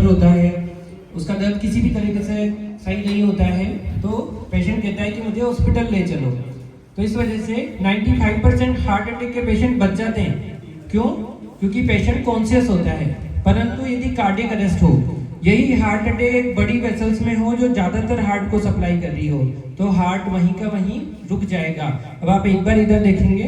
होता है, उसका दर्द किसी भी तरीके से सही नहीं होता है, तो पेशेंट कहता है कि मुझे हॉस्पिटल ले चलो। तो इस वजह से 95% हार्ट अटैक के पेशेंट बच जाते हैं। क्यों? क्योंकि पेशेंट कॉन्शियस होता है। परंतु यदि कार्डियक अरेस्ट हो, यही हार्ट अटैक बड़ी वेसल्स में हो जो ज़्यादातर हार्ट को सप्लाई कर रही हो, तो हार्ट वहीं का वहीं रुक जाएगा। अब आप एक बार इधर देखेंगे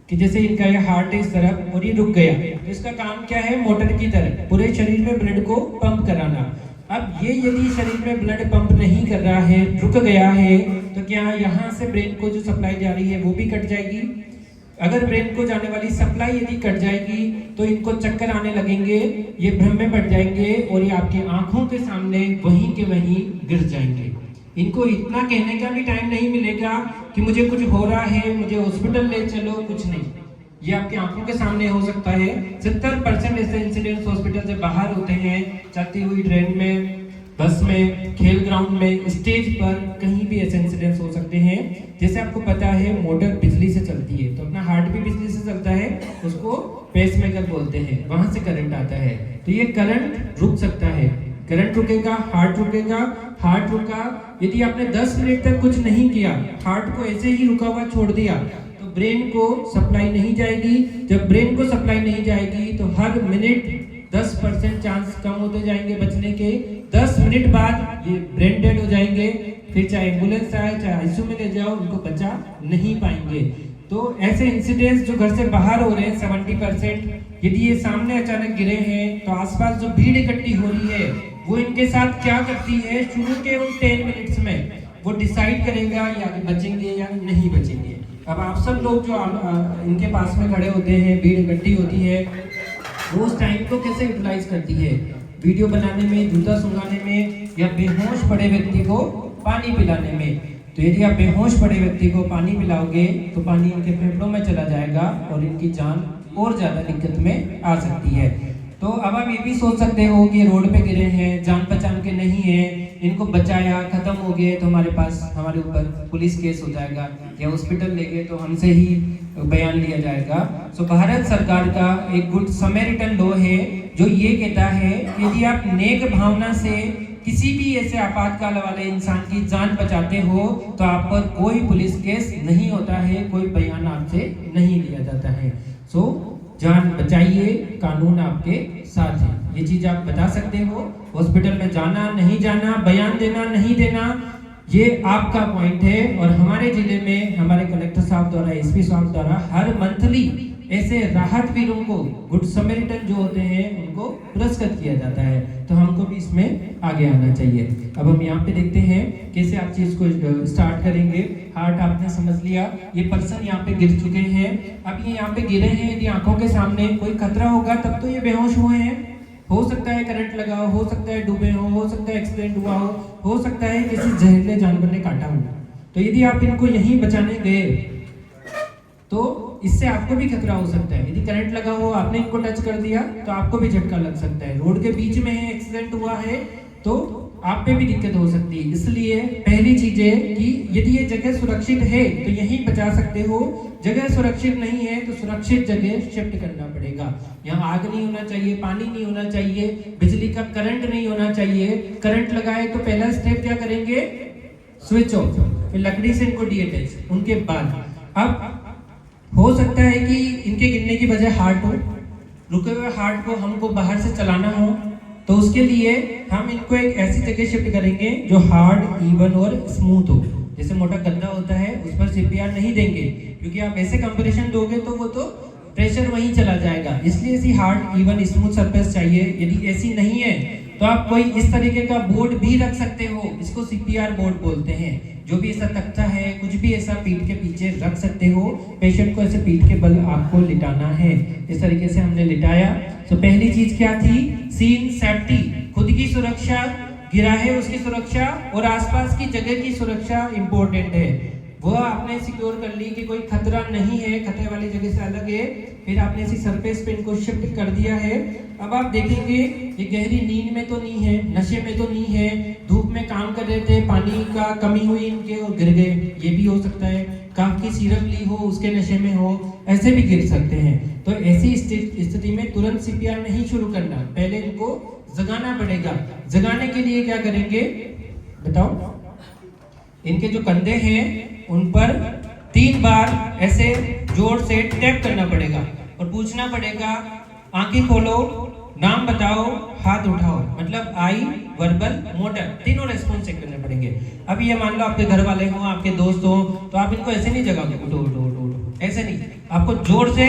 कि जैसे इनका ये हार्ट है इस तरफ और ये रुक गया, तो इसका काम क्या है? मोटर की तरह पूरे शरीर में ब्लड को पंप कराना। अब ये यदि शरीर में ब्लड पंप नहीं कर रहा है, रुक गया है, तो क्या यहाँ से ब्रेन को जो सप्लाई जा रही है वो भी कट जाएगी। अगर ब्रेन को जाने वाली सप्लाई यदि कट जाएगी तो इनको चक्कर आने लगेंगे, ये भ्रम में पड़ जाएंगे और ये आपकी आंखों के सामने वहीं के वहीं गिर जाएंगे। इनको इतना कहने का भी टाइम नहीं मिलेगा कि मुझे कुछ हो रहा है, मुझे हॉस्पिटल ले चलो, कुछ नहीं। ये आपकी आंखों के सामने हो सकता है। 70% ऐसे इंसिडेंट्स हॉस्पिटल से बाहर होते हैं, चलती हुई ट्रेन में, बस में, खेल ग्राउंड में, स्टेज पर, कहीं भी ऐसे इंसिडेंट्स हो सकते हैं। जैसे आपको पता है मोटर बिजली से चलती है, तो अपना हार्ट भी बिजली से चलता है, उसको पेसमेकर बोलते हैं, वहां से करंट आता है। तो ये करंट रुक सकता है, करंट रुकेगा, हार्ट रुकेगा। हार्ट रुका, यदि आपने 10 मिनट तक कुछ नहीं किया, हार्ट को ऐसे ही रुका हुआ छोड़ दिया, तो ब्रेन को सप्लाई नहीं जाएगी। जब ब्रेन को सप्लाई नहीं जाएगी तो हर मिनट 10% चांस कम होते जाएंगे बचने के। 10 मिनट बाद ये ब्रेन डेड हो जाएंगे। फिर चाहे एम्बुलेंस आए, चाहे आईसीयू में ले जाओ, उनको बचा नहीं पाएंगे। तो ऐसे इंसिडेंट्स जो घर से बाहर हो रहे हैं 70%, यदि ये सामने अचानक गिरे हैं तो आसपास जो भीड़ इकट्ठी हो रही है वो इनके साथ क्या करती है, शुरू के उन 10 मिनट्स में वो डिसाइड करेगा या बचेंगे या नहीं बचेंगे। अब आप सब लोग जो इनके पास में खड़े होते हैं, भीड़ इकट्ठी होती है, वो उस टाइम को कैसे यूटिलाइज करती है? वीडियो बनाने में, जूता सुंघाने में, या बेहोश पड़े व्यक्ति को पानी पिलाने में। तो यदि आप बेहोश पड़े व्यक्ति को पानी पिलाओगे तो पानी इनके फेफड़ों में चला जाएगा और इनकी जान और ज़्यादा दिक्कत में आ सकती है। तो अब आप ये भी सोच सकते हो कि रोड पे गिरे हैं, जान पहचान के नहीं है, इनको बचाया, खत्म हो गए तो हमारे ऊपर पुलिस केस हो जाएगा, या हॉस्पिटल ले गए तो हमसे ही बयान लिया जाएगा। सो भारत सरकार का एक गुड समैरिटन लॉ है जो ये कहता है कि यदि आप नेक भावना से किसी भी ऐसे आपातकाल वाले इंसान की जान बचाते हो तो आप पर कोई पुलिस केस नहीं होता है, कोई बयान आपसे नहीं लिया जाता है। सो जान बचाइए, कानून आपके साथ है। ये चीज आप बता सकते हो। हॉस्पिटल में जाना, नहीं जाना, बयान देना, नहीं देना, ये आपका पॉइंट है। और हमारे जिले में हमारे कलेक्टर साहब द्वारा, एसपी साहब द्वारा हर मंथली ऐसे राहत वीरों को, गुड समैरिटन जो होते हैं, उनको पुरस्कृत किया जाता है। तो हमको भी इसमें आगे आना चाहिए। अब हम यहाँ पे देखते हैं कैसे आप चीज को स्टार्ट करेंगे। हार्ट आपने समझ लिया, ये पर्सन यहाँ पे गिर चुके हैं। अब ये यहाँ पे गिरे हैं, यदि आंखों के सामने कोई खतरा होगा तब तो ये बेहोश हुए हैं। हो सकता है करंट लगा हो सकता है डूबे हो सकता है एक्सीडेंट हुआ हो सकता है किसी जहरीले जानवर ने काटा हो। तो यदि आप इनको यहीं बचाने गए तो इससे आपको भी खतरा हो सकता है। यदि करंट लगा हो, आपने इनको टच कर दिया तो आपको भी झटका लग सकता है। रोड के बीच में है, एक्सीडेंट हुआ है तो आप पे भी दिक्कत हो सकती है। इसलिए पहली चीज है कि यदि ये जगह सुरक्षित है तो यहीं बचा सकते हो। जगह सुरक्षित नहीं है तो सुरक्षित जगह शिफ्ट करना पड़ेगा। यहाँ आग नहीं होना चाहिए, पानी नहीं होना चाहिए, बिजली का करंट नहीं होना चाहिए। करंट लगाए तो पहला स्टेप क्या करेंगे? स्विच ऑफ, फिर लकड़ी से इनको डीअटैच। उनके बाद अब हो सकता है कि इनके गिरने की वजह हार्ट हो, रुके हुए हार्ट को हमको बाहर से चलाना हो, तो उसके लिए हम इनको एक ऐसी जगह शिफ्ट करेंगे जो हार्ड, इवन और स्मूथ हो। जैसे मोटा गद्दा होता है उस पर सीपीआर नहीं देंगे, क्योंकि आप ऐसे कंप्रेशन दोगे तो वो तो प्रेशर वहीं चला जाएगा। इसलिए ऐसी हार्ड, इवन, स्मूथ सरफेस चाहिए। यदि ऐसी नहीं है तो आप कोई इस तरीके का बोर्ड भी रख सकते हो, इसको सीपीआर बोर्ड बोलते हैं। जो भी ऐसा तख्ता है, कुछ भी ऐसा पीठ के पीछे रख सकते हो। पेशेंट को ऐसे पीठ के बल आपको लिटाना है। इस तरीके से हमने लिटाया। तो पहली चीज क्या थी? सीन सेफ्टी, खुद की सुरक्षा, गिरा है उसकी सुरक्षा और आसपास की जगह की सुरक्षा इंपॉर्टेंट है। वो आपने सिक्योर कर ली कि कोई खतरा नहीं है, खतरे वाली जगह से अलग है। फिर आपने इसी सरफेस पे इनको शिफ्ट कर दिया है। अब आप देखेंगे ये गहरी नींद में तो नहीं है, नशे में तो नहीं है, धूप में काम कर रहे थे, पानी का कमी हुई इनके और गिर गए, ये भी हो सकता है। काफ की सिरप ली हो, उसके नशे में हो, ऐसे भी गिर सकते हैं। तो ऐसी स्थिति में तुरंत सीपीआर नहीं शुरू करना, पहले इनको जगाना पड़ेगा। जगाने के लिए क्या करेंगे बताओ? इनके जो कंधे हैं उन पर 3 बार ऐसे जोर से टैप करना पड़ेगा और पूछना पड़ेगा आंखें खोलो, नाम बताओ, हाथ उठाओ, मतलब आई, वर्बल, मोटर, तीनों रेस्पॉन्स चेक करने पड़ेंगे। अब ये मान लो आपके घर वाले हो, आपके दोस्त हो, तो आप इनको ऐसे नहीं जगाओगे उठो उठो उठो उठो, ऐसे नहीं, आपको जोर से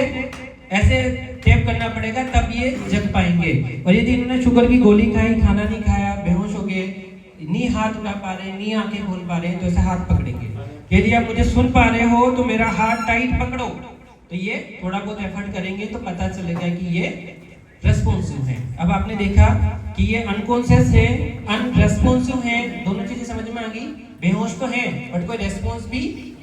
ऐसे टैप करना पड़ेगा तब ये जग पाएंगे। और यदि इन्होंने शुगर की गोली खाई, खाना नहीं खाया, बेहोश हो गए, नी हाथ उठा पा रहे, नी आंखें खोल पा रहे, तो ऐसे हाथ पकड़ेंगे। यदि आप मुझे सुन पा रहे हो तो मेरा हाथ टाइट पकड़ो, तो ये थोड़ा बहुत एफर्ट करेंगे तो पता चलेगा कि ये रेस्पॉन्सिव है। अब आपने देखा कि ये अनकॉन्शियस है, अनरेस्पॉन्सिव है, दोनों चीजें समझ में आ गई। बेहोश तो है बट कोई रेस्पॉन्स भी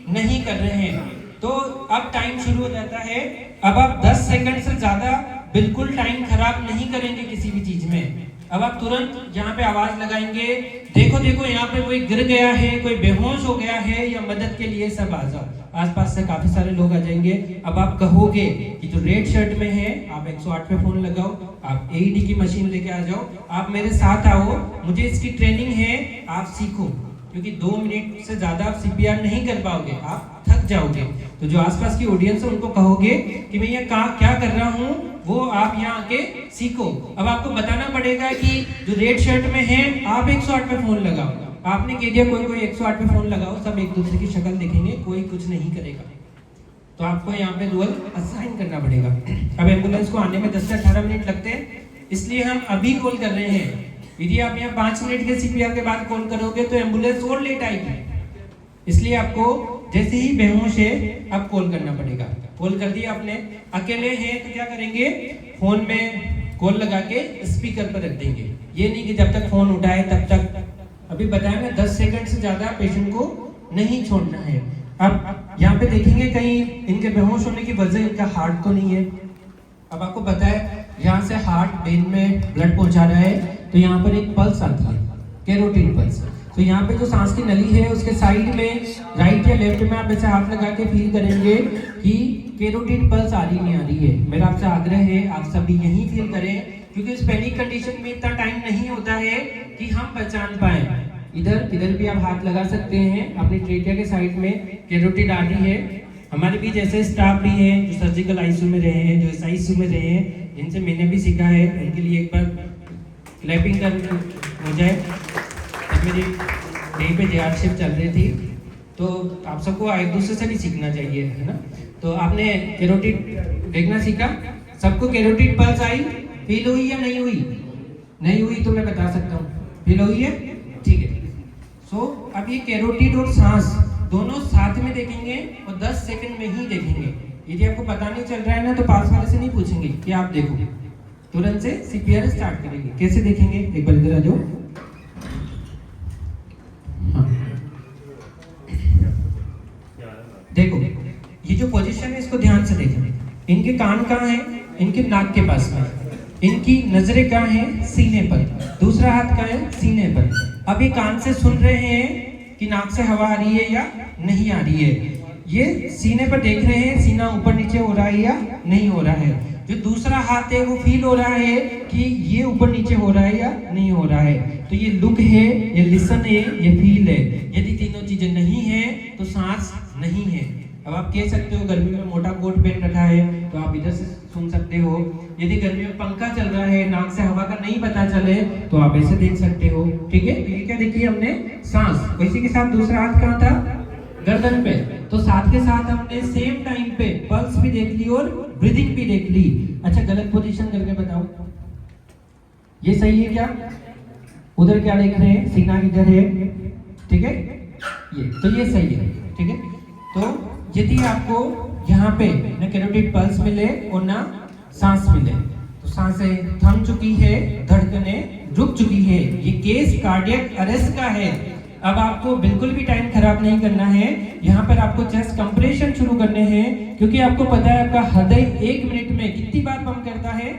नहीं कर रहे हैं। तो अब टाइम शुरू हो जाता है। अब आप 10 सेकंड से ज्यादा बिल्कुल टाइम खराब नहीं करेंगे किसी भी चीज में। अब आप तुरंत यहाँ पे आवाज लगाएंगे, देखो देखो यहाँ पे कोई गिर गया है, कोई बेहोश हो गया है, या मदद के लिए सब आ जाओ। आसपास से काफी सारे लोग आ जाएंगे। अब आप कहोगे कि जो रेड शर्ट में है आप 108 पे फोन लगाओ, आप एईडी की मशीन लेके आ जाओ, आप मेरे साथ आओ, मुझे इसकी ट्रेनिंग है, आप सीखो, क्योंकि 2 मिनट से ज्यादा आप सीपीआर नहीं कर पाओगे, आप थक जाओगे। तो जो आसपास की ऑडियंस है उनको कहोगे कि मैं ये क्या कर रहा हूँ, वो आप यहाँ आके सीखो। अब आपको बताना पड़ेगा कि जो रेड शर्ट में है आप 108 पे फोन लगाओ। आपने कह दिया कोई 108 पे फोन लगाओ, सब एक दूसरे की शक्ल देखेंगे, कोई कुछ नहीं करेगा। तो आपको यहाँ पे रोल असाइन करना पड़ेगा। अब एम्बुलेंस को आने में 10 से 18 मिनट लगते हैं, इसलिए हम अभी कॉल कर रहे हैं। यदि आप यहाँ 5 मिनट के सीपीआर के बाद कॉल करोगे तो एम्बुलेंस और लेट आएगी, इसलिए आपको जैसे ही बेहोश है अब कॉल करना पड़ेगा। कॉल कर दिया आपने, अकेले हैं तो क्या करेंगे, फोन में कॉल लगा के स्पीकर पर रख देंगे। ये नहीं कि जब तक फोन उठाए तब तक, अभी बताया ना 10 सेकंड से ज्यादा पेशेंट को नहीं छोड़ना है। अब यहाँ पे देखेंगे कहीं इनके बेहोश होने की वजह इनका हार्ट तो नहीं है। अब आपको पता है यहाँ से हार्ट ब्रेन में ब्लड पहुंचा रहा है, तो यहाँ पर एक पल्स आती है, कैरोटिड पल्स। तो यहाँ पे जो सांस की नली है उसके साइड में राइट या लेफ्ट में आप ऐसे हाथ लगा के फील करेंगे कि कैरोटिड पल्स आ रही नहीं आ रही है। मेरा आपसे आग्रह है आप सभी यही फील करें, क्योंकि इस पैनिक कंडीशन में इतना टाइम नहीं होता है कि हम पहचान पाए। इधर भी आप हाथ लगा सकते हैं, अपनी ट्रेकिया के साइड में कैरोटिड आ रही है। हमारे बीच ऐसे स्टाफ भी हैं जो सर्जिकल आईसीयू में रहे हैं, जो इस आईसीयू में रहे हैं, जिनसे मैंने भी सीखा है, उनके लिए एक बार क्लैपिंग कर हो जाए। मेरी कहीं पे जेआर शिफ्ट चल रही थी, तो आप सबको एक दूसरे से भी सीखना चाहिए, है ना। तो आपने कैरोटिड देखना सीखा, सबको कैरोटिड पल्स आई, फील हुई या नहीं हुई? नहीं हुई तो मैं बता सकता हूँ, फील हुई है, ठीक है। सो अब ये कैरोटिड और सांस दोनों साथ में देखेंगे और 10 सेकंड में ही देखेंगे। यदि आपको पता नहीं चल रहा है ना तो पास वाले से नहीं पूछेंगे कि आप देखो, तुरंत से सीपीआर स्टार्ट करेंगे। कैसे देखेंगे, एक बार इधर आ जाओ। देखो ये जो पोजीशन है इसको ध्यान से देखें। इनके कान कहाँ हैं? इनके नाक के पास में। इनकी नजरें कहाँ हैं? सीने पर। दूसरा हाथ कहाँ है? सीने पर। अब ये कान से सुन रहे हैं कि नाक से हवा आ रही है या नहीं आ रही है। ये सीने पर देख रहे हैं सीना ऊपर नीचे हो रहा है या नहीं हो रहा है। जो दूसरा हाथ है वो फील हो रहा है कि ये ऊपर नीचे हो रहा है या नहीं हो रहा है। तो ये लुक है, ये लिसन है, ये फील है। यदि तीनों चीजें नहीं है तो सांस नहीं है। अब आप कह सकते हो गर्मी में मोटा कोट पहन रखा है तो आप इधर से सुन सकते हो। यदि गर्मी में पंखा चल रहा है, नाक से हवा का नहीं पता चले तो आप ऐसे देख सकते हो, ठीक है। ये क्या देखिए हमने? सांस। इसी के साथ दूसरा हाथ कहाँ था? गर्दन पे। तो साथ के साथ हमने सेम टाइम पे पल्स भी देख ली और ब्रीदिंग भी देख ली। अच्छा गलत पोजीशन करके बताओ, ये सही है क्या? उधर क्या देख रहे हैं? सीना इधर है, ठीक है, ये तो ये सही है, ठीक है। तो यदि आपको यहाँ पे न कैरोटिड पल्स मिले और ना सांस मिले तो सांसें थम चुकी है, धड़कनें रुक चुकी है, ये केस कार्डियक अरेस्ट का है। अब आपको बिल्कुल भी टाइम खराब नहीं करना है। यहाँ पर आपको चेस्ट कंप्रेशन शुरू करने हैं, क्योंकि आपको पता है आपका हृदय 1 मिनट में कितनी बार पंप करता है?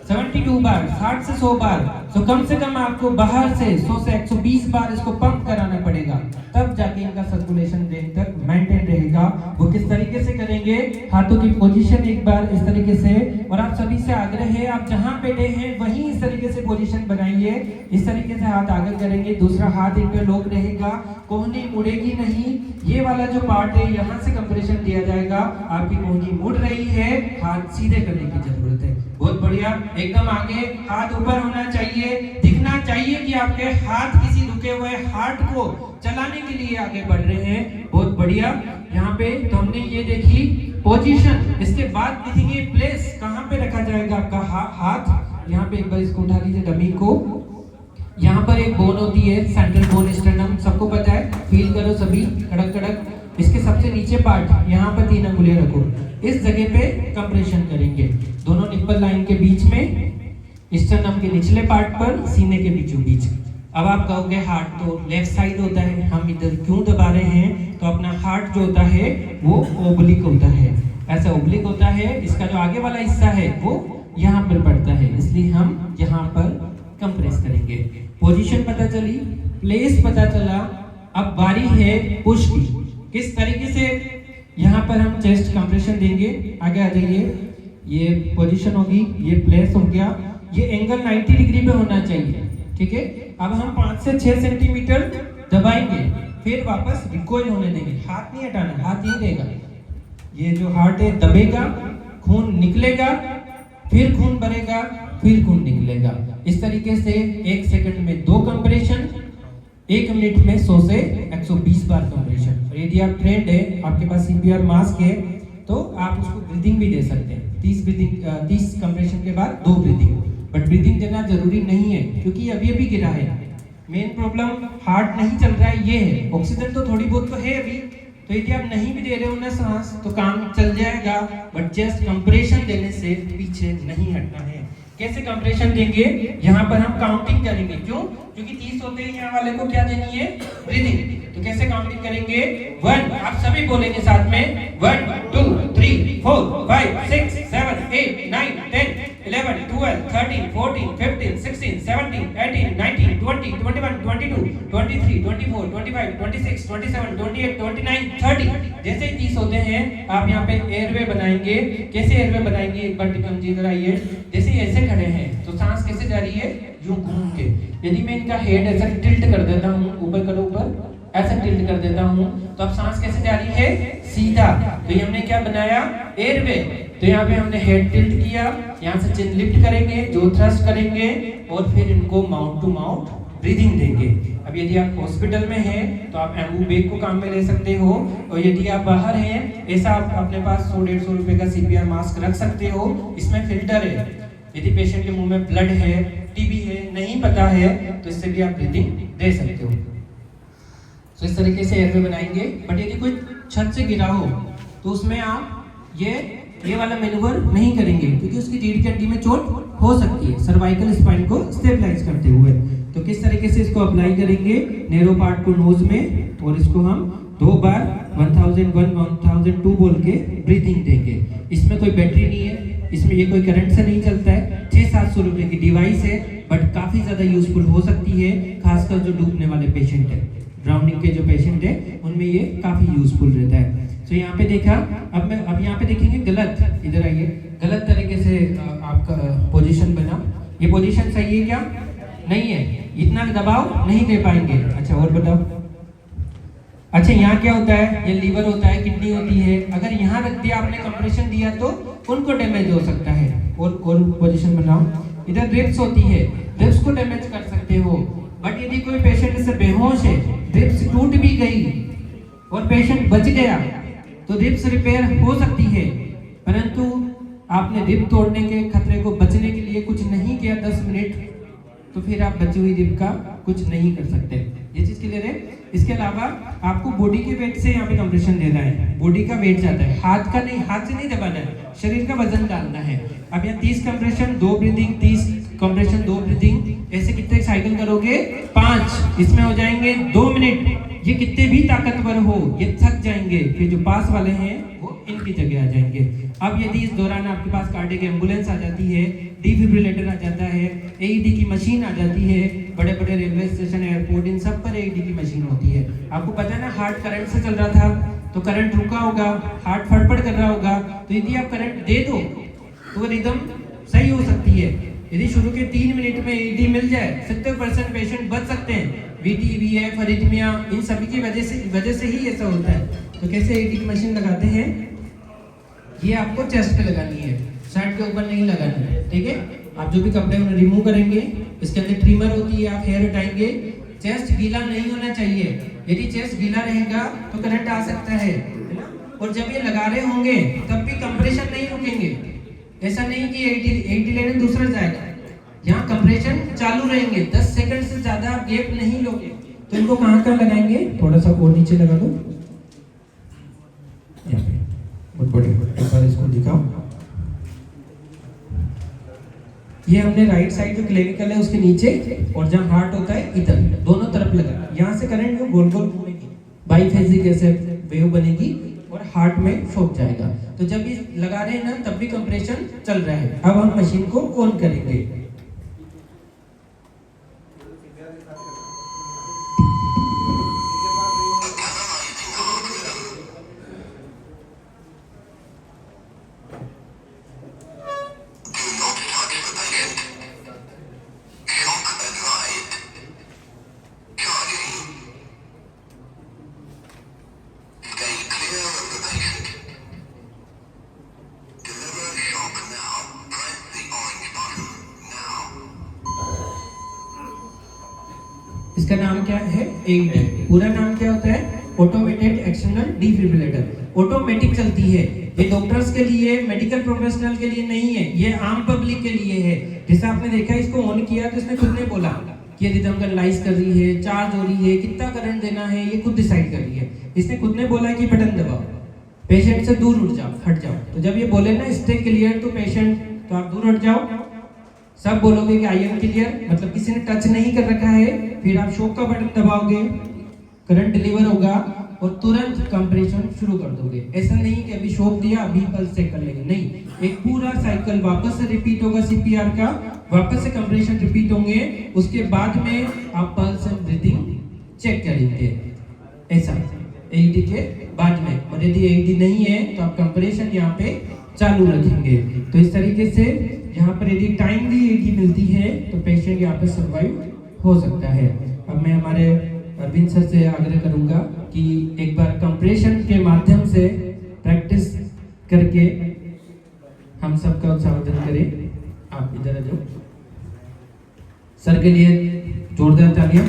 72 बार, 60 से 100 बार। तो कम से कम आपको बाहर से 100 से 120 बार इसको पंप कराना पड़ेगा, तब जाके इनका सर्कुलेशन ब्रेन तक मेंटेन रहेगा। रहेगा। वो किस तरीके से करेंगे, हाथों की पोजीशन एक बार इस तरीके से, और आप सभी से आग्रह है आप जहां बैठे हैं वहीं इस तरीके से पोजीशन बनाइए। इस तरीके से हाथ आगे करेंगे, दूसरा हाथ इंटरलॉक रहेगा, कोहनी मुड़ेगी नहीं। ये वाला जो पार्ट है यहाँ से कंप्रेशन दिया जाएगा। आपकी कोहनी मुड़ रही है, हाथ सीधे करने की जरूरत है। बहुत बढ़िया, एकदम आगे, हाथ ऊपर होना चाहिए, दिखना चाहिए कि आपके हाथ किसी रुके हुए हार्ट को चलाने के लिए आगे बढ़ रहे हैं। बहुत बढ़िया। यहाँ पे तो हमने ये देखी पोजीशन, इसके बाद देखेंगे प्लेस कहाँ पे रखा जाएगा आपका हाथ। यहाँ पे एक बार इसको उठा लीजिए डमी को। यहाँ पर एक बोन होती है, सेंट्रल बोन स्टर्नम, सबको पता है, फील करो सभी, कड़क कड़क। इसके सबसे नीचे पार्ट, यहाँ पर 3 अंगुलियां रखो, इस जगह पे कंप्रेशन करेंगे, दोनों निप्पल लाइन के बीच में, स्टर्नम के निचले पार्ट पर, सीने के बीचों बीच। अब आप कहोगे हार्ट तो लेफ्ट साइड होता है, हम इधर क्यों दबा रहे हैं, तो अपना हार्ट जो होता है वो ओब्लिक होता है, ऐसा ओब्लिक होता है, इसका जो आगे वाला हिस्सा है वो यहाँ पर पड़ता है, इसलिए हम यहाँ पर कंप्रेस करेंगे। पोजीशन पता चली, प्लेस पता चला, अब बारी है पुश की। किस तरीके से यहाँ पर हम चेस्ट कंप्रेशन देंगे, आगे आ जाइए। ये पोजीशन होगी, ये प्लेस हो गया, ये एंगल 90 डिग्री पे होना चाहिए, ठीक है। अब हम 5 से 6 सेंटीमीटर दबाएंगे, फिर वापस रिकॉइल होने देंगे, हाथ नहीं हटाना, हाथ यहीं रहेगा। ये जो हार्ट है दबेगा, खून निकलेगा, फिर खून भरेगा, फिर खून निकलेगा। इस तरीके से 1 सेकंड में 2 कंप्रेशन, 1 मिनट में 100 से 120 बार कंप्रेशन। और यदि आप ट्रेंड है, आपके पास सीपीआर मास्क है, तो आप उसको ब्रीदिंग भी दे सकते हैं। 30 कंप्रेशन के बाद 2 ब्रीदिंग, बट ब्रीदिंग देना जरूरी नहीं है क्योंकि अभी अभी गिरा है। मेन प्रॉब्लम हार्ट नहीं चल रहा है, ये है। ऑक्सीजन तो थोड़ी बहुत तो है अभी, तो यदि आप नहीं भी दे रहे हो ना सांस, तो काम चल जाएगा, बट जस्ट कंप्रेशन देने से पीछे नहीं हटना है। कैसे कंप्रेशन देंगे, यहाँ पर हम काउंटिंग करेंगे, क्यों, क्योंकि 30 होते हैं, यहाँ वाले को क्या देनी है, ब्रीदिंग। तो कैसे काउंटिंग करेंगे, 1, आप सभी बोलेंगे साथ में, 1 2 3 4 5 6 7 8 9 10 11 12 13 14 15 16 17 18 19 20 21 22 23 24 25 26 27 28 29 30। जैसे ही 30 होते हैं, आप यहाँ पे एयरवे बनाएंगे। कैसे एयरवे बनाएंगे, एक बार टिकम जी इधर आइए। जैसे ऐसे खड़े हैं तो सांस कैसे जा रही है, यूं घूम के। यदि मैं इनका हेड ऐसा टिल्ट कर देता हूँ, ऊपर करो, ऊपर ऐसा टिल्ट कर देता हूँ, तो अब सांस कैसे जा रही है, सीधा। तो ये हमने क्या बनाया, एयरवे। तो यहाँ पे हमने हेड टिल्ट किया, यहाँ से चिन लिफ्ट करेंगे, जो थ्रस्ट करेंगे, और फिर इनको माउथ टू माउथ ब्रीदिंग देंगे। अब यदि आप हॉस्पिटल में हैं तो आप एम्बू बैग को काम में ले सकते हो, और यदि आप बाहर हैं, ऐसा आप अपने पास 100-150 रुपए का सीपीआर मास्क रख सकते हो। इसमें फिल्टर है, यदि पेशेंट के मुंह में ब्लड है, टीबी है, नहीं पता है, तो इससे भी आप ब्रीदिंग दे सकते हो। तो इस तरीके से एयरवे बनाएंगे। बट यदि कोई छत से गिरा हो तो उसमें आप ये वाला मैनूवर नहीं करेंगे, क्योंकि उसकी रीढ़ की हड्डी में चोट हो सकती है, सर्वाइकल स्पाइन को स्टेबलाइज करते हुए। तो किस तरीके से इसको अप्लाई करेंगे, नैरो पार्ट को नोज में, और इसको हम 2 बार 1001 1002 बोल के ब्रीथिंग देंगे। इसमें कोई बैटरी नहीं है, इसमें ये कोई करंट से नहीं चलता है, 600-700 रुपए की डिवाइस है, बट काफी ज्यादा यूजफुल हो सकती है, खासकर जो डूबने वाले पेशेंट है, ड्राउनिंग के जो पेशेंट है, उनमें ये काफी यूजफुल रहता है। तो यहाँ पे देखा, अब यहाँ पे देखेंगे गलत, इधर आइए, गलत तरीके से आपका पोजीशन बना। ये पोजीशन सही है क्या, नहीं है, इतना दबाव नहीं दे पाएंगे। अच्छा और बताओ, अच्छा यहाँ क्या होता है, ये लीवर होता है, किडनी होती है, अगर यहाँ रख दिया आपने, कंप्रेशन दिया, तो उनको डैमेज हो सकता है। और पोजीशन बनाओ, इधर रिब्स होती है, रिब्स को डैमेज कर सकते हो। बट यदि कोई पेशेंट से बेहोश है, रिब्स टूट भी गई और पेशेंट बच गया, तो रिब्स रिपेयर हो सकती है, परंतु आपने रिब तोड़ने के खतरे को बचने के लिए कुछ नहीं किया 10 मिनट, तो फिर आप बची हुई रिब का कुछ नहीं कर सकते। ये चीज क्लियर है। इसके अलावा आपको बॉडी के वेट से यहाँ पे कंप्रेशन देना है, बॉडी का वेट जाता है, हाथ का नहीं, हाथ से नहीं दबाना है, शरीर का वजन डालना है। अब यहाँ 30 कंप्रेशन 2 ब्रीदिंग, 30 कंप्रेशन 2 ब्रीदिंग, ऐसे कितने साइकिल करोगे, 5, इसमें हो जाएंगे 2 मिनट। ये कितने भी ताकतवर हो, ये थक जाएंगे। जाएंगे, फिर जो पास वाले हैं वो इनकी जगह आ जाएंगे। अब यदि इस दौरान आपके पास कार्डियक एम्बुलेंस आ जाती है, डिफिब्रिलेटर आ जाता है, एईडी की मशीन आ जाती है, बड़े बड़े रेलवे स्टेशन, एयरपोर्ट, इन सब पर एईडी की मशीन होती है। आपको पता है ना, हार्ट करंट से चल रहा था तो करंट रुका होगा, हार्ट फड़फड़ कर रहा होगा, तो यदि आप करंट दे दो तो वो रिदम सही हो सकती है। यदि शुरू के 3 मिनट में एईडी मिल जाए, 70% पेशेंट बच सकते हैं। वीटी, वीएफ, अरिथमिया, इन सभी की वजह से ही ऐसा होता है। तो कैसे एईडी की मशीन लगाते हैं? ये आपको चेस्ट पे लगानी है, शर्ट के ऊपर नहीं लगानी है, ठीक है। आप जो भी कपड़े उन्हें रिमूव करेंगे, इसके अंदर ट्रिमर होती है, आप हेयर हटाएंगे। चेस्ट गीला नहीं होना चाहिए, यदि चेस्ट गीला रहेगा तो करंट आ सकता है ना। और जब ये लगा रहे होंगे तब भी कंप्रेशन नहीं रुकेंगे। ऐसा नहीं कि एईडी लेने दूसरा जाएगा, यहाँ कंप्रेशन चालू रहेंगे। 10 सेकंड से ज्यादा आप गैप नहीं लोगे। तो इनको कहाँ कहाँ लगाएंगे? थोड़ा सा और नीचे लगा दो, यहाँ पे। बहुत बढ़िया, एक बार इसको दिखाओ। ये हमने राइट साइड जो क्लेविकल है उसके नीचे, और जहाँ हार्ट होता है इधर, दोनों तरफ लगा। यहाँ से करंट जो गोल गोल घूमेगी, बाईफेजिक ऐसे वेव बनेगी और हार्ट में शॉक जाएगा। तो जब ये लगा रहे हैं ना, तब भी कंप्रेशन चल रहा है। अब हम मशीन को ऑन करेंगे। इसका नाम क्या है? एईडी। पूरा नाम क्या होता है? Automated external defibrillator. ऑटोमेटिक चलती है। ये डॉक्टर्स के लिए, मेडिकल प्रोफेशनल के लिए नहीं है, ये आम पब्लिक के लिए है। जैसे आपने देखा, इसको ऑन किया तो इसने खुद ने बोला कि रिदम एनालाइज कर रही है, चार्ज हो रही है, कितना करंट देना है, ये खुद डिसाइड कर रही है। इसने खुद ने बोला कि बटन दबाओ, पेशेंट से दूर उठ जाओ, हट जाओ। तो जब ये बोले ना स्टे क्लियर टू पेशेंट, तो आप दूर हट जाओ। सब बोलोगे कि आई एम क्लियर, मतलब किसी ने टच नहीं कर रखा है। फिर आप शॉक का बटन दबाओगे, करंट डिलीवर होगा और तुरंत कंप्रेशन शुरू कर दोगे। ऐसा नहीं कि अभी शॉक दिया अभी पल्स चेक कर लेंगे, नहीं। एक पूरा साइकिल वापस से रिपीट होगा सीपीआर का, वापस से कंप्रेशन रिपीट होंगे, उसके बाद में आप पल्स एंड ब्रीथिंग चेक करेंगे। ऐसा एईडी के बाद में। और यदि एईडी नहीं है तो आप कंप्रेशन यहाँ पे चालू रखेंगे। तो इस तरीके से यहाँ पर यदि टाइमली एईडी मिलती है तो पेशेंट यहाँ पे सर्वाइव हो सकता है। अब मैं हमारे अरविंद सर से आग्रह करूंगा कि एक बार कंप्रेशन के माध्यम से प्रैक्टिस करके हम सबका उत्साहवर्धन करें। आप इधर आ जाओ। सर के लिए जोरदार तालियां।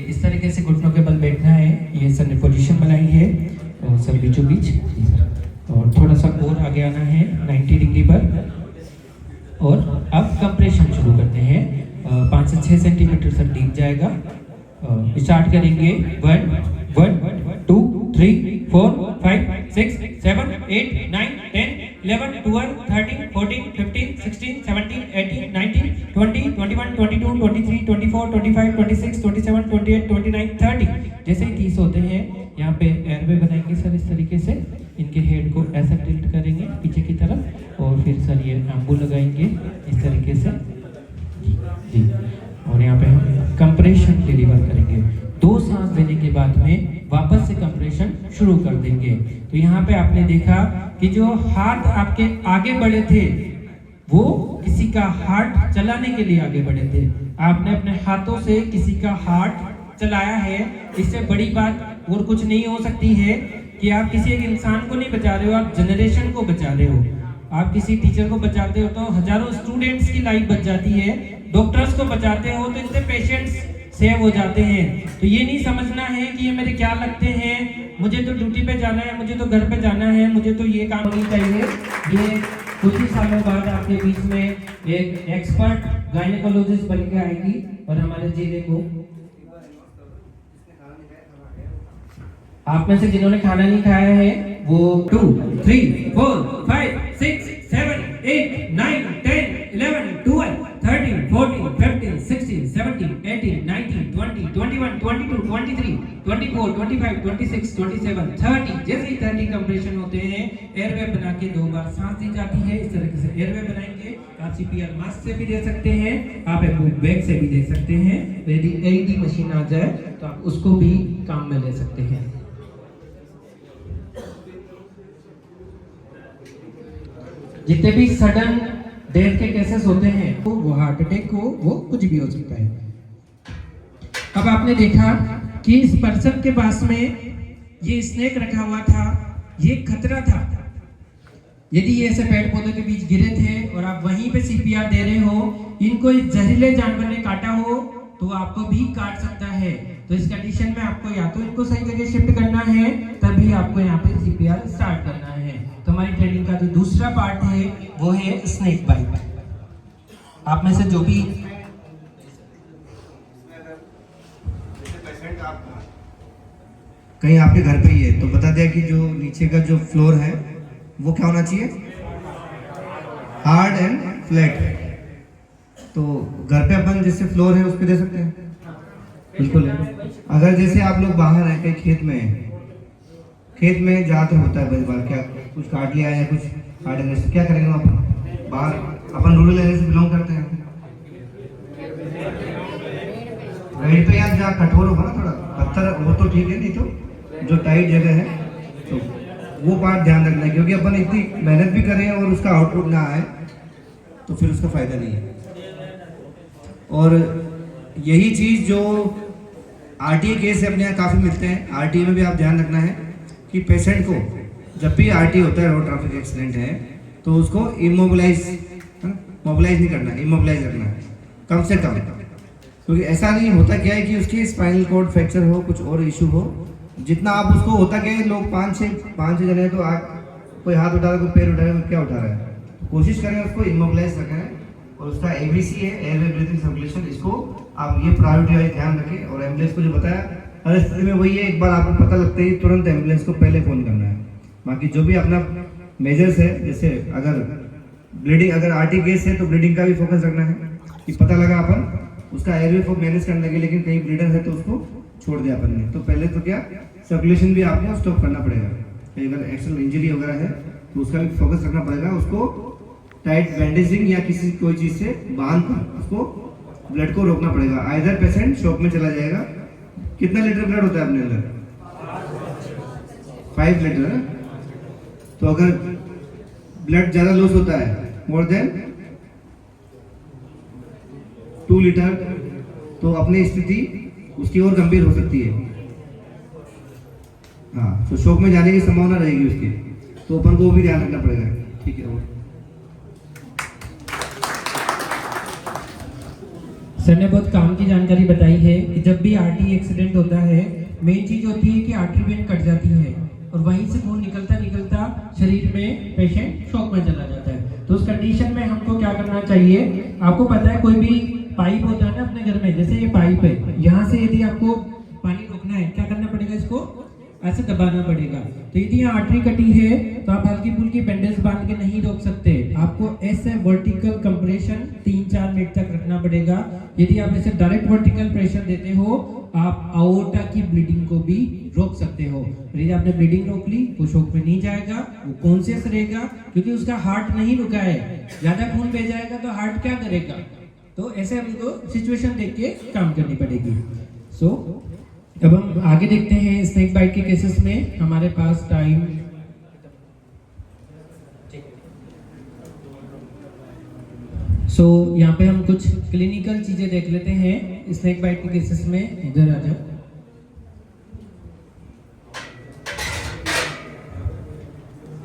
इस तरीके से घुटनों के बल बैठना है। ये सर ने पोजीशन बनाई है, और सर बीचों बीच, और थोड़ा सा और आगे आना है 90 डिग्री पर। और अब कंप्रेशन शुरू करते हैं। 5 से 6 सेंटीमीटर तक डीप जाएगा। स्टार्ट करेंगे। 1 2 3 4 5 6 7 8 9 10 11 12 13 14 15 16 17 18 19 20 21 22 23 24 25 26 27 28 29 30। जैसे ही 30 होते हैं, यहाँ पे एयरवे बनाएंगे सर इस तरीके से। इनके हेड को ऐसा टिल्ट करेंगे पीछे की तरफ, और फिर सर ये एम्बू लगाएंगे इस तरीके से जी। और यहाँ पे हम कंप्रेशन डिलीवर करेंगे। 2 सांस देने के बाद में वापस से कंप्रेशन शुरू कर देंगे। तो यहाँ पे आपने देखा कि जो हाथ आपके आगे बढ़े थे, वो किसी का हार्ट चलाने के लिए आगे बढ़े थे। आपने अपने हाथों से किसी का हार्ट चलाया है। इससे बड़ी बात और कुछ नहीं हो सकती है कि आप किसी एक इंसान को नहीं बचा रहे हो, आप जनरेशन को बचा रहे हो। आप किसी टीचर को बचाते हो तो हजारों स्टूडेंट्स की लाइफ बच जाती है। डॉक्टर्स को बचाते हो तो इतने पेशेंट्स सेव हो जाते हैं। तो ये नहीं समझना है कि ये मेरे क्या लगते हैं, मुझे तो ड्यूटी पे जाना है, मुझे तो घर पे जाना है, मुझे तो ये काम नहीं चाहिए। ये कुछ ही सालों बाद आपके बीच में एक एक्सपर्ट गायनेकोलॉजिस्ट बन के आएगी और हमारे जिले को, आप में से जिन्होंने खाना नहीं खाया है वो 2 3 4 5 6 7 8 9 10 11 12 13 14 15 16 17 18 19 20 21 22 23 24 25 26 27 30 जैसे ही 30 कंप्रेशन होते हैं एयरवे बना के 2 बार सांस दी जाती है। इस तरीके से एयरवे बनाएंगे। आप सीपीआर मास्क से भी दे सकते हैं, आप एयरबैग बैग से भी दे सकते हैं। यदि एईडी मशीन आ जाए तो आप उसको भी काम में ले सकते हैं। जितने भी सडन डेथ के केसेस होते हैं तो वो हार्ट अटैक हो, वो कुछ भी हो सकता है। अब आपने देखा कि इस पर्सन के पास में ये स्नेक रखा हुआ था, ये खतरा था। यदि ये ऐसे पेड़ पौधों के बीच गिरे थे और आप वहीं पे सीपीआर दे रहे हो, इनको इस जहरीले जानवर ने काटा हो तो आपको भी काट सकता है। तो इस कंडीशन में आपको या तो इनको सही जगह शिफ्ट करना है, तभी आपको यहाँ पे सीपीआर स्टार्ट करना है। तो हमारी ट्रेनिंग का जो दूसरा पार्ट है वो है स्नेक बाइट। आप में से जो भी कहीं आपके घर पे ही है तो बता दिया कि जो नीचे का जो फ्लोर है वो क्या होना चाहिए, हार्ड एंड फ्लैट। तो घर पे अपन जैसे फ्लोर है उस पे दे सकते हैं, बिल्कुल है। अगर जैसे आप लोग बाहर हैं, कहीं खेत में हैं, खेत में ज़्यादातर होता है बार क्या कुछ काट लिया या कुछ काट लिया, क्या करेंगे अपन बाहर, अपन रूरल एरिया से बिलोंग करते हैं। राइट पे यार जहाँ कठोर होगा ना थोड़ा पत्थर वो तो ठीक है, नहीं तो जो टाइट जगह है तो वो पार्ट ध्यान रखना है, क्योंकि अपन इतनी मेहनत भी करें और उसका आउटपुट ना आए तो फिर उसका फायदा नहीं है। और यही चीज़ जो आरटीए केस से अपने यहाँ काफ़ी मिलते हैं, आरटीए में भी आप ध्यान रखना है कि पेशेंट को जब भी आरटीए होता है, रोड ट्रैफिक एक्सीडेंट है, तो उसको इमोबिलाइज मोबिलाइज नहीं करना, इमोबिलाइज रखना है कम से कम। क्योंकि ऐसा नहीं होता क्या है कि उसकी स्पाइनल कॉर्ड फ्रैक्चर हो, कुछ और इशू हो, जितना आप उसको होता क्या है, लोग पाँच छः जने तो आप कोई हाथ उठा रहा है, कोई पैर उठा रहा है, कोई क्या उठा रहा है, तो कोशिश करें उसको इमोबिलाइज रखें। और उसका एबीसी है, एयरवे ब्रीथिंग सर्कुलेशन, इसको आप ये प्रायोरिटी वाइज ध्यान रखें। और एम्बुलेंस को जो बताया हर स्थिति में वही है, एक बार आपको पता लगता है तुरंत एम्बुलेंस को पहले फ़ोन करना है। बाकी जो भी अपना मेजर्स है, जैसे अगर ब्लीडिंग, अगर आरटी केस है तो ब्लीडिंग का भी फोकस रखना है कि पता लगा अपन उसका एयरवे को मैनेज करने के, लेकिन कहीं ब्लीडर है तो उसको छोड़ दिया अपन ने, तो पहले तो क्या सर्कुलेशन भी आपको स्टॉप करना पड़ेगा। अगर एक्सटर्नल इंजरी वगैरह है तो उसका भी फोकस रखना पड़ेगा, उसको टाइट बैंडेजिंग या किसी कोई चीज़ से बांध कर उसको ब्लड को रोकना पड़ेगा। आइदर पेशेंट शॉक में चला जाएगा। कितना लीटर ब्लड होता है अपने अंदर? 5 लीटर है। तो अगर ब्लड ज़्यादा लॉस होता है, मोर देन 2 लीटर, तो अपनी स्थिति उसकी और गंभीर हो सकती है। हाँ, तो शॉक में जाने की संभावना रहेगी उसकी, तो अपन को वो भी ध्यान रखना पड़ेगा। ठीक है। सर ने बहुत काम की जानकारी बताई है कि जब भी आर्टरी एक्सीडेंट होता है, मेन चीज़ होती है कि आर्टरी वेन कट जाती है और वहीं से खून निकलता निकलता शरीर में पेशेंट शॉक में चला जाता है। तो उस कंडीशन में हमको क्या करना चाहिए? आपको पता है कोई भी पाइप होता है ना अपने घर में, जैसे ये पाइप है, यहाँ से यदि आपको पानी रोकना है, क्या करना पड़ेगा? इसको ऐसे दबाना पड़ेगा। तो यदि यहाँ आर्टरी कटी है तो आप हल्की फुल्की बैंडेज बांध के नहीं रोक सकते, आपको ऐसे वर्टिकल कंप्रेशन 3-4 मिनट तक रखना पड़ेगा। यदि आप ऐसे डायरेक्ट वर्टिकल प्रेशर देते हो, आप अओर्टा की ब्लीडिंग को भी रोक सकते हो। यदि आपने ब्लीडिंग रोक ली, वो शॉक में नहीं जाएगा, वो कॉन्शियस रहेगा, क्योंकि उसका हार्ट नहीं रुका है। ज्यादा खून बह जाएगा तो हार्ट क्या करेगा? तो ऐसे हमको सिचुएशन देख के काम करनी पड़ेगी। सो अब हम आगे देखते हैं स्नेक बाइट के केसेस में। हमारे पास टाइम यहाँ पे हम कुछ क्लिनिकल चीजें देख लेते हैं स्नेक बाइट के केसेस में। इधर आ जाओ।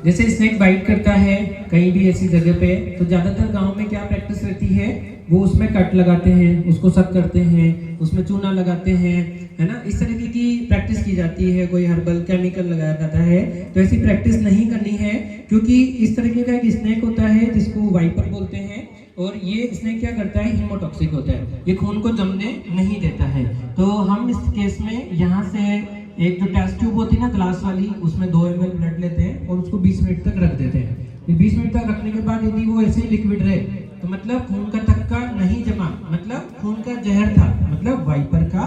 जैसे स्नेक बाइट करता है कहीं भी ऐसी जगह पे, तो ज्यादातर गांव में क्या प्रैक्टिस रहती है, वो उसमें कट लगाते हैं, उसको सक करते हैं, उसमें चूना लगाते हैं, है ना। इस तरीके की प्रैक्टिस की जाती है, कोई हर्बल केमिकल लगाया जाता है। तो ऐसी प्रैक्टिस नहीं करनी है, क्योंकि इस तरीके का एक स्नेक होता है जिसको वाइपर बोलते हैं, और ये स्नेक क्या करता है, हीमोटॉक्सिक होता है, ये खून को जमने नहीं देता है। तो हम इस केस में यहाँ से एक जो टेस्ट ट्यूब होती है ना ग्लास वाली, उसमें 2 ml ब्लड लेते हैं 20 मिनट तक रखने के बाद यदि वो ऐसे ही लिक्विड रहे तो मतलब खून का थक्का नहीं जमा, मतलब खून का जहर था, मतलब वाइपर का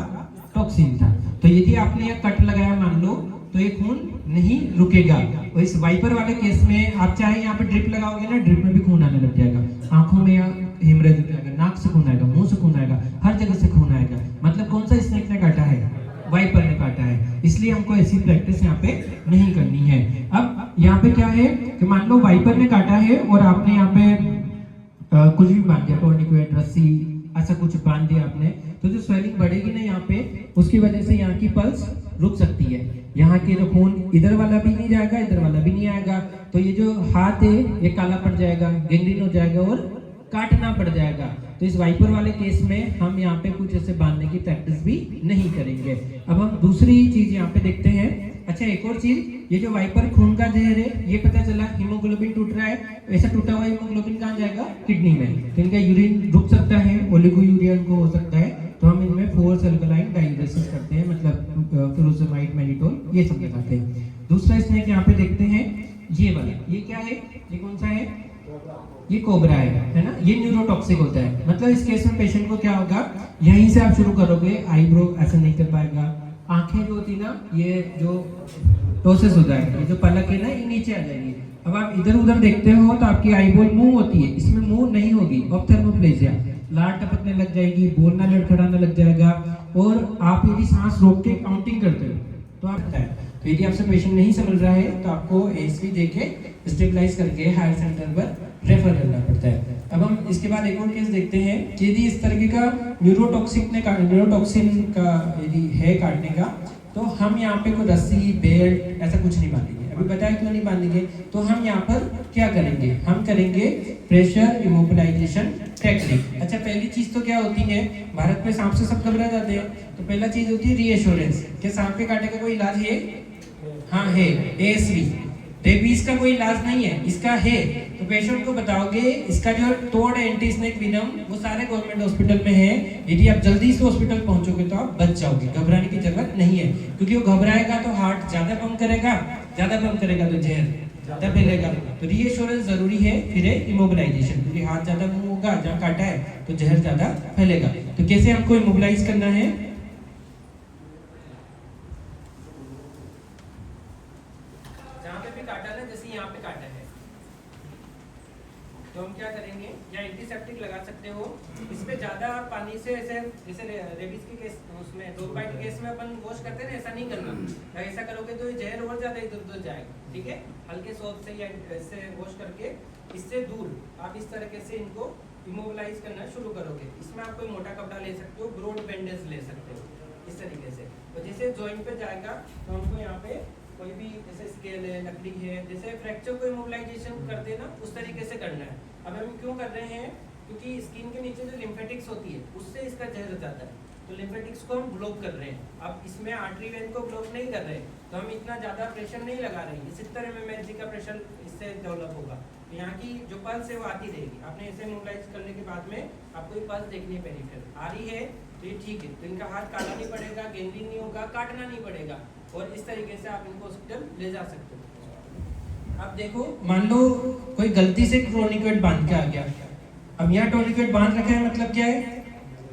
टॉक्सिन था। तो यदि आपने यह कट लगाया मान लो तो ये खून नहीं रुकेगा। और इस वाइपर वाले केस में आप चाहे यहाँ पे ड्रिप लगाओगे ना, ड्रिप में भी खून आने लग जाएगा, आंखों में हेमरेज हो जाएगा, नाक से खून आएगा, मुंह से खून आएगा, हर जगह से खून आएगा। मतलब कौन सा स्नेक ने काटा है? वाइपर ने काटा है। इसलिए हमको ऐसी प्रैक्टिस यहाँ पे नहीं करनी है। अब यहाँ पे क्या है कि मान लो वाइपर ने काटा है और आपने यहाँ पे कुछ भी बांध दिया, टोर्निकेट, रस्सी, ऐसा कुछ बांध दिया आपने, तो जो स्वेलिंग बढ़ेगी ना यहाँ पे, उसकी वजह से यहाँ की पल्स रुक सकती है। यहाँ के जो खून इधर वाला भी नहीं जाएगा, इधर वाला भी नहीं आएगा, तो ये जो हाथ है ये काला पड़ जाएगा, गैंग्रीन हो जाएगा और काटना पड़ जाएगा। तो इस वाइपर वाले केस में हम यहाँ पे कुछ ऐसे बांधने की प्रैक्टिस भी नहीं करेंगे। अब हम दूसरी चीज यहाँ पे देखते हैं। अच्छा, एक और चीज, ये जो वाइपर खून का जहर है, ये पता चला हीमोग्लोबिन टूट रहा है, ऐसा टूटा हुआ हीमोग्लोबिन कहाँ जाएगा? किडनी में। तो इनका यूरिन रुक सकता है, ओलिगोयूरिया इनको हो सकता है, तो हम इनमें फोर्स अल्कलाइन डायूरेसिस करते हैं, मतलब फ्यूरोसेमाइड, मैनिटोल, ये सब लगाते हैं। दूसरा स्नेक यहाँ पे देखते हैं, ये वाला, ये क्या है? ये कौन सा है? ये कोबरा है ना? ये न्यूरोटॉक्सिक होता है। मतलब इस केस में पेशेंट को क्या होगा, यहीं से आप शुरू करोगे, आईब्रो ऐसा नहीं कर पाएगा, आंखें जो होती ना, ये जो टोसिस हो जाएगा, ये जो पलक है ना, ये नीचे आ जाएगी। अब आप इधर उधर देखते हो तो आपकी आईबॉल मूव होती है, इसमें मूव नहीं होगी, ऑप्थेल्मोप्लेजिया, लार टपकने लग जाएगी, बोलना लड़खड़ाने लग जाएगा, और आप यदि सांस रोक के काउंटिंग करते हो तो आप बताएं। तो यदि आपसे पेशेंट नहीं समझ रहा है तो आपको एएसवी देके स्टेबलाइज करके हायर सेंटर पर रेफर करना पड़ता है। अब हम इसके बाद एक और केस देखते हैं कि यदि इस तरीके का न्यूरोटॉक्सिन का यदि है काटने का, तो हम यहाँ पे कोई रस्सी, बेल्ट ऐसा कुछ नहीं बांधेंगे। अभी बताया क्यों नहीं बांधेंगे? तो हम यहाँ पर क्या करेंगे? हम करेंगे प्रेशर इमोबिलाइजेशन टेक्निक। अच्छा, पहली चीज तो क्या होती है, भारत में सांप से सब घबरा जाते हैं, तो पहला चीज होती है रीएश्योरेंस कि सांप के काटे का कोई इलाज है? हाँ है, एएसवी। रेबीज का कोई इलाज नहीं है, इसका है। तो पेशेंट को बताओगे इसका जो तोड़ है एंटी स्नेक विनम, वो सारे गवर्नमेंट हॉस्पिटल में है। यदि आप जल्दी से हॉस्पिटल पहुंचोगे तो आप बच जाओगे, घबराने की जरूरत नहीं है। क्योंकि वो घबराएगा तो हार्ट ज्यादा पंप करेगा, ज्यादा पंप करेगा तो जहर ज्यादा फैलेगा। तो रीएश्योरेंस जरूरी है, फिर है इमोबिलाइजेशन, क्योंकि हाथ ज्यादा मूव होगा, जहाँ काटा है तो जहर ज्यादा फैलेगा। तो कैसे हमको इमोबिलाइज करना है? यहाँ पे काटा है तो हम क्या करेंगे, या एंटीसेप्टिक लगा सकते हो। इस पे ज्यादा पानी से ऐसे, जैसे रेबीज के केस, उसमें डॉग बाइट के केस में अपन वॉश करते हैं ना, ऐसा नहीं करना। ऐसा करोगे तो ये जहर और ज्यादा इधर उधर जाएगा, ठीक है? हल्के सोप से या ऐसे वॉश करके इससे दूर आप इस तरीके से इनको इमोबिलाइज करना शुरू करोगे। इसमें आप कोई मोटा कपड़ा ले सकते हो, ब्रॉड बैंडेज ले सकते हो, इस तरीके से। तो जैसे जॉइंट पे जाएगा तो हमको यहाँ पे कोई भी जैसे स्केल है, लकड़ी है, जैसे फ्रैक्चर को इमोबिलाइजेशन करते हैं ना, उस तरीके से करना है। अब हम क्यों कर रहे हैं? क्योंकि स्किन के नीचे जो लिम्फेटिक्स होती है उससे इसका जहर जाता है, तो लिम्फेटिक्स को हम ब्लॉक कर रहे हैं। अब इसमें आर्टरी वेन को ब्लॉक नहीं कर रहे, तो हम इतना ज़्यादा प्रेशर नहीं लगा रहे हैं। 70 mmHg का प्रेशर इससे डेवलप होगा, तो यहाँ की जो पल्स है वो आती रहेगी। आपने इसे इमोबिलाइज करने के बाद में आपको ये पल्स देखनी है, पेरिफेरल आ रही है तो ये ठीक है। तो इनका हाथ काटना नहीं पड़ेगा, गैंग्रीन नहीं होगा, काटना नहीं पड़ेगा, और इस तरीके से आप इनको हॉस्पिटल ले जा सकते हो। अब देखो, मान लो कोई गलती से टोर्निकेट बांध के आ गया। अब यहाँ टोर्निकेट बांध रखा है, मतलब क्या है,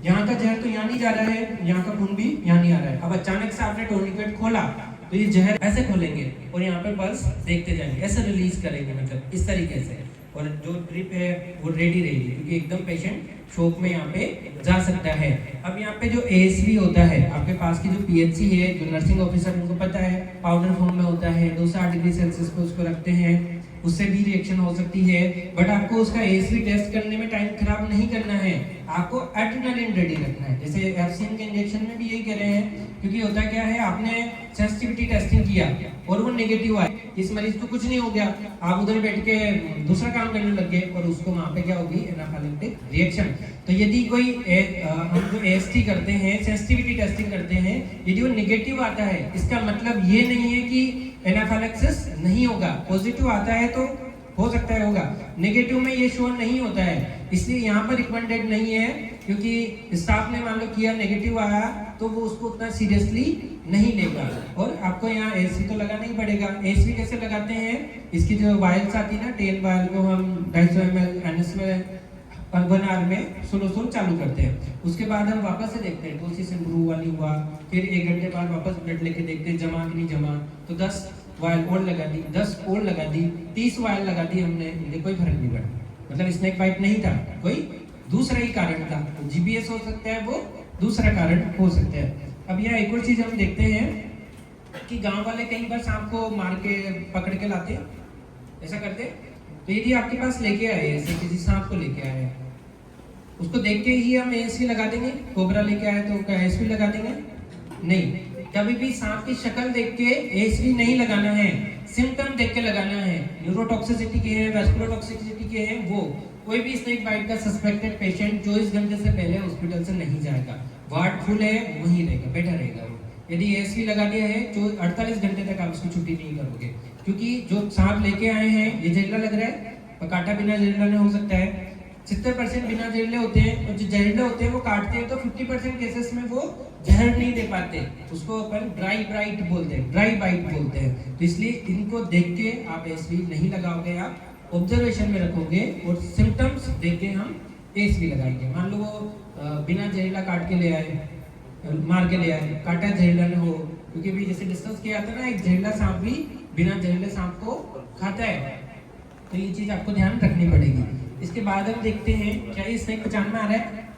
यहाँ का जहर तो यहाँ नहीं जा रहा है, यहाँ का खून भी यहाँ नहीं आ रहा है। अब अचानक से आपने टोर्निकेट खोला तो ये जहर ऐसे खोलेंगे और यहाँ पे पल्स देखते जाएंगे, ऐसे रिलीज करेंगे, मतलब इस तरीके से। और जो ड्रिप है वो रेडी रहेगी, क्योंकि एकदम पेशेंट शोक में यहाँ पे जा सकता है। अब यहाँ पे जो एएसवी होता है, आपके पास की जो पीएचसी है, जो नर्सिंग ऑफिसर, उनको पता है पाउडर फॉर्म में होता है, 208 डिग्री सेल्सियस पे उसको रखते हैं, उससे भी रिएक्शन हो सकती है। बट आपको उसका एएसवी टेस्ट करने में टाइम खराब नहीं करना है, आपको एड्रेनालिन रेडी रखना है। जैसे एफसीएन के इंजेक्शन में भी यही कह रहे हैं, क्योंकि होता क्या है, आपने सेंसिटिविटी टेस्टिंग किया और वो नेगेटिव आया, इस मरीज को कुछ नहीं हो गया, आप उधर बैठ के दूसरा काम करने लग गए और उसको वहाँ पे क्या होगी, एनाफाइलेक्टिक रिएक्शन। तो यदि कोई हम जो एएसटी करते हैं, सेंसिटिविटी टेस्टिंग करते हैं, यदि वो नेगेटिव आता है, इसका मतलब ये नहीं है कि एनाफाइलेक्सिस नहीं होगा। पॉजिटिव आता है तो हो सकता है होगा, नेगेटिव में ये श्योर नहीं होता है, इसलिए यहाँ पर रिकमेंडेड नहीं है क्योंकि स्टाफ ने मान लो किया नेगेटिव आया तो वो उसको उतना सीरियसली नहीं लेगा। और आपको यहाँ एसी तो लगाना ही पड़ेगा। एसी कैसे लगाते हैं, इसकी जो वायल्स आती है ना, टेल वायल को हम 250 ml एनएस में 1 आवर में स्लो चालू करते हैं। उसके बाद हम वापस से देखते हैं कौन सी सिंपरू वाली हुआ, फिर 1 घंटे बाद वापस ब्लड लेके देखते हैं जमा कि नहीं जमा। तो 10 वायल और लगा दी, 10 और लगा दी, 30 वायल लगा दी हमने, मुझे कोई फर्क नहीं पड़ा। मतलब स्नेक बाइट नहीं था, कोई दूसरा ही कारण था। तो जीबीएस हो सकता है, वो दूसरा कारण हो सकता है। अब यहाँ एक और चीज़ हम देखते हैं कि गांव वाले कई बार सांप को मार के पकड़ के लाते हैं, ऐसा करते हैं। तो यदि आपके पास लेके आए, ऐसे किसी सांप को लेके आए, उसको देख के ही हम एएसवी लगा देंगे? कोबरा लेके आए तो क्या एएसवी लगा देंगे? नहीं, कभी भी सांप की शक्ल देख के एएसवी नहीं लगाना है, सिम्टम देख के लगाना है। न्यूरोटॉक्सिसिटी के हैं, वैस्कुलर टॉक्सिसिटी के हैं, वो कोई भी स्नेक बाइट का सस्पेक्टेड पेशेंट 24 घंटे से पहले हॉस्पिटल से नहीं जाएगा। वार्ड फुल है, वहीं रहेगा, बैठा रहेगा वो। यदि एएसवी लगा दिया है तो 48 घंटे तक आप उसकी छुट्टी नहीं करोगे, क्योंकि जो सांप लेके आए हैं ये जहरीला लग रहा है, और काटा बिना जहरीला नहीं हो सकता है। 70% बिना जहरीले होते हैं, और जो जहरीले होते हैं वो काटते हैं तो 50% केसेस में वो जहर नहीं दे पाते। उसको अपन ड्राई बाइट बोलते हैं, ड्राई बाइट बोलते हैं। तो इसलिए इनको देख के आप एएसवी नहीं लगाओगे, आप ऑब्जर्वेशन में रखोगे और सिम्टम्स देख के हम एएसवी लगाएंगे। मान लो वो बिना जहरीला काट के ले आए, मार के ले आए, काटा जहरीला न हो, क्योंकि भी जैसे डिस्कस किया था ना, एक जहरीला सांप भी बिना जहरीले सांप को खाता है। तो ये चीज आपको ध्यान रखनी पड़ेगी। इसके बाद हम देखते हैं, क्या ये स्नेक पहचान में आ रहा है?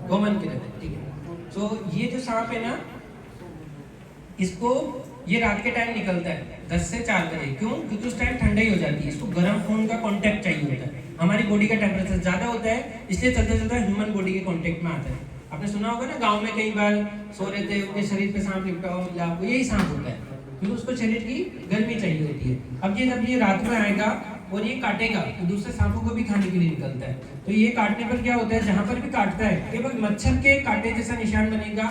कॉमन किलर है, ठीक है। तो ये जो सांप है ना, इसको ये रात के टाइम निकलता है 10 से 4 बजे। क्यों? क्योंकि उस टाइम ठंडाई हो जाती है, इसको गर्म खून का कांटेक्ट चाहिए होता है। हमारी बॉडी का टेम्परेचर ज्यादा होता है, इसलिए चलते चलते ह्यूमन बॉडी के कांटेक्ट में आता है। आपने सुना होगा ना, गांव में कई बार सो रहे थे, उनके शरीर पे सांप लिपटा हुआ मिला, आपको यही सांप होता है, क्योंकि उसको शरीर की गर्मी चाहिए होती है। अब ये जब ये रात में आएगा और ये काटेगा तो दूसरे सांपों को भी खाने के लिए निकलता है। तो ये काटने पर क्या होता है, जहां पर भी काटता है केवल मच्छर के कांटे जैसा निशान बनेगा,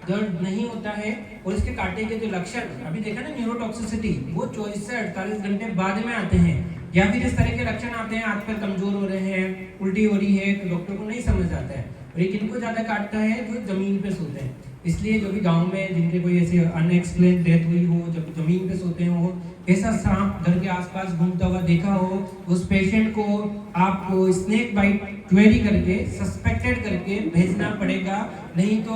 दर्द नहीं होता है। और इसके कांटे के जो लक्षण अभी देखा ना, न्यूरोटॉक्सिसिटी, वो 24 से 48 घंटे बाद में आते हैं। या फिर इस तरह के लक्षण आते हैं, हाथ पैर कमजोर हो रहे हैं, उल्टी हो रही है, तो डॉक्टर को नहीं समझ आता है। और ये किनको ज्यादा काटता है, जो जमीन पे सोते हैं। इसलिए जो भी गांव में जिनके कोई ऐसे अनएक्सप्लेन डेथ हुई हो, जब जमीन पे सोते हो, ऐसा सांप घर के आसपास घूमता हुआ देखा हो, उस पेशेंट को आपको स्नेक बाइट क्वेरी करके, सस्पेक्टेड करके भेजना पड़ेगा, नहीं तो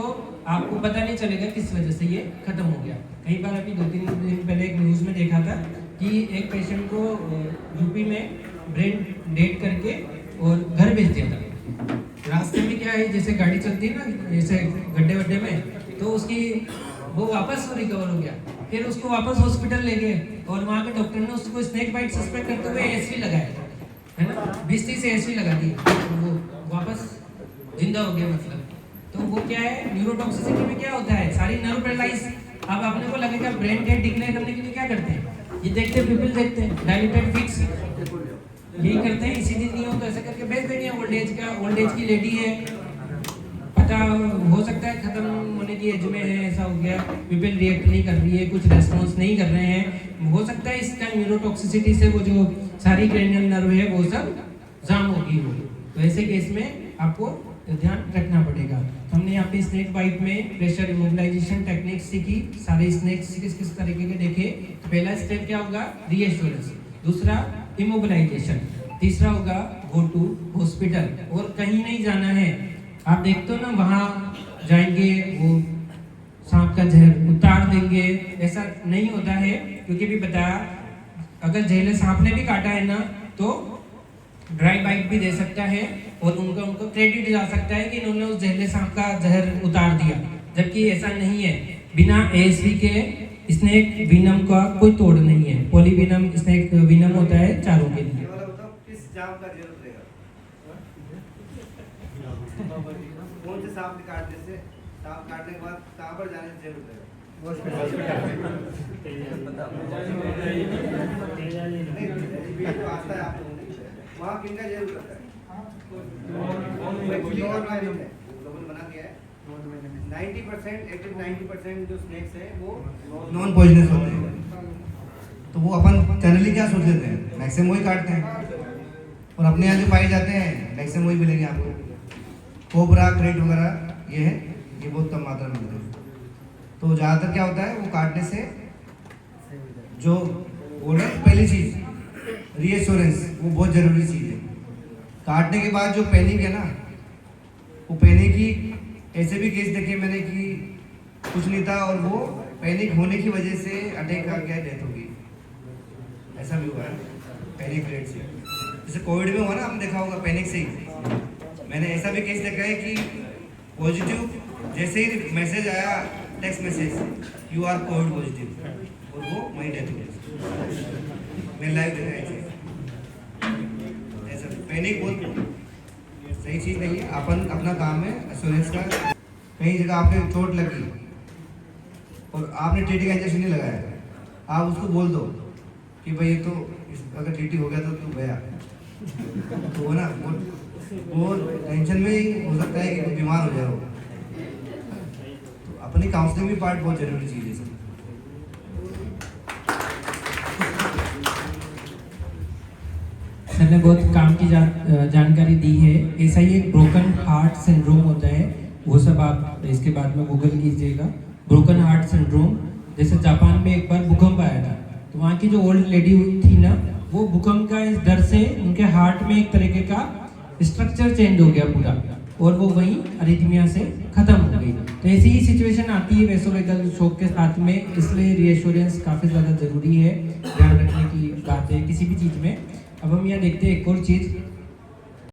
आपको पता नहीं चलेगा किस वजह से ये खत्म हो गया। कई बार अभी 2-3 दिन पहले एक न्यूज़ में देखा था कि एक पेशेंट को यूपी में ब्रेन डेड करके और घर भेज दिया था। रास्ते में क्या है, जैसे गाड़ी चलती है ना, जैसे गड्ढे वड्ढे में, तो उसकी वो वापस रिकवर हो गया। फिर उसको वापस हॉस्पिटल ले गए और वहाँ के डॉक्टर ने उसको स्नेक बाइट सस्पेक्ट करते हुए एएसवी लगाया, है ना, 20-30 एएसवी लगा दी, वो वापस जिंदा हो गया। मतलब तो वो क्या है, न्यूरोटॉक्सिसिटी में क्या होता है, सारी नर्व पैरालाइज। अब अपने को लगेगा ब्रेन डेड डिक्लेयर करने के लिए क्या करते हैं, ये देखते हैं, पीपल देखते हैं, डायलेटेड फिक्स, यही करते हैं। इसी दिन नहीं हो तो ऐसा करके भेज देंगे। ओल्ड एज की लेडी है, पता हो सकता है खत्म होने की एज में है, ऐसा हो गया, पीपल रिएक्ट नहीं कर रही है, कुछ रेस्पॉन्स नहीं कर रहे हैं, हो सकता है इसका न्यूरोटॉक्सिसिटी से वो जो सारी क्रेनियल नर्व है वो सब जाम हो गई हो। तो ऐसे केस में आपको ध्यान रखना पड़ेगा। तो हमने यहाँ पे स्नेक बाइट में प्रेशर इमोबिलाइजेशन टेक्निक सीखी, सारे स्नेक्स किस तरीके के देखे। तो पहला स्टेप क्या होगा, रीएश्योरेंस, दूसरा इमोबिलाइजेशन, तीसरा होगा गो टू हॉस्पिटल। और कहीं नहीं जाना है, आप देखते हो ना, वहाँ जाएंगे वो सांप का जहर उतार देंगे, ऐसा नहीं होता है। क्योंकि भी बताया, अगर जहरीले सांप ने भी काटा है ना, तो ड्राई बाइट भी दे सकता है और उनको क्रेडिट जा सकता है कि इन्होंने उस जहरीले सांप का जहर उतार दिया, जबकि ऐसा नहीं है। बिना एएसवी के स्नेक विनम का कोई तोड़ नहीं है। पॉलीविनम स्नेक विनम होता है चारों के लिए। किस जाम का जरूरत रहेगा, कौन से सांप के काटने से, सांप काटने के बाद कहाँ पर जाने से जरूरत रहेगा, आता है आपको वहाँ किनका जरूर रहता है, ग्लोबल बना दिया है। 90% जो स्नेक्स है वो नॉन पॉइजनस होते हैं। तो वो अपन जनरली क्या सोच लेते हैं, मैक्सिमम वही काटते हैं। और अपने यहाँ जो पाए जाते हैं मैक्सिमम वही मिलेंगे आपको। कोबरा क्रेट वगैरह ये है, ये बहुत कम मात्रा में मिलते हैं। तो ज़्यादातर क्या होता है, वो काटने से जो बोल रहे हैं, पहली चीज़ रीएश्योरेंस, वो बहुत ज़रूरी चीज़ है। काटने के बाद जो पैनिक है ना, वो पैनिक की ऐसे भी केस देखे मैंने कि कुछ नहीं था और वो पैनिक होने की वजह से अटैक आ गया, डेथ हो गई, ऐसा भी हुआ है पैनिक रेट से। जैसे कोविड में हुआ ना, हमने देखा होगा पैनिक से ही। मैंने ऐसा भी केस देखा है कि पॉजिटिव जैसे ही मैसेज आया, text message you are COVID positive, और वो वहीं डेथ हो गई। मैं लाइव देखा है ऐसा। पैनिक बहुत सही चीज़ नहीं है। अपन अपना काम है एश्योरेंस का। कहीं जगह आपने चोट लगी और आपने टीटी का इंजेक्शन नहीं लगाया, आप उसको बोल दो कि भाई ये तो अगर टीटी हो गया तो तू गया, तो वो ना वो टेंशन में ही हो सकता है कि बीमार हो जाओ। तो अपनी काउंसलिंग भी पार्ट बहुत जरूरी चीज़ है सर। सर ने बहुत काम की जानकारी दी है। ऐसा ही एक ब्रोकन हार्ट सिंड्रोम होता है, वो सब आप इसके बाद में गूगल कीजिएगा। ब्रोकन हार्ट सिंड्रोम, जैसे जापान में एक बार भूकंप आया था, तो वहाँ की जो ओल्ड लेडी थी ना, वो भूकंप का इस डर से उनके हार्ट में एक तरीके का स्ट्रक्चर चेंज हो गया पूरा, और वो वहीं अरिथमिया से खत्म हो गई। तो ऐसी ही सिचुएशन आती है वेसोवेगल शॉक के साथ में, इसलिए रीएश्योरेंस काफ़ी ज़्यादा ज़रूरी है, ध्यान रखने की बात है किसी भी चीज़ में। अब हम यहाँ देखते हैं एक और चीज़,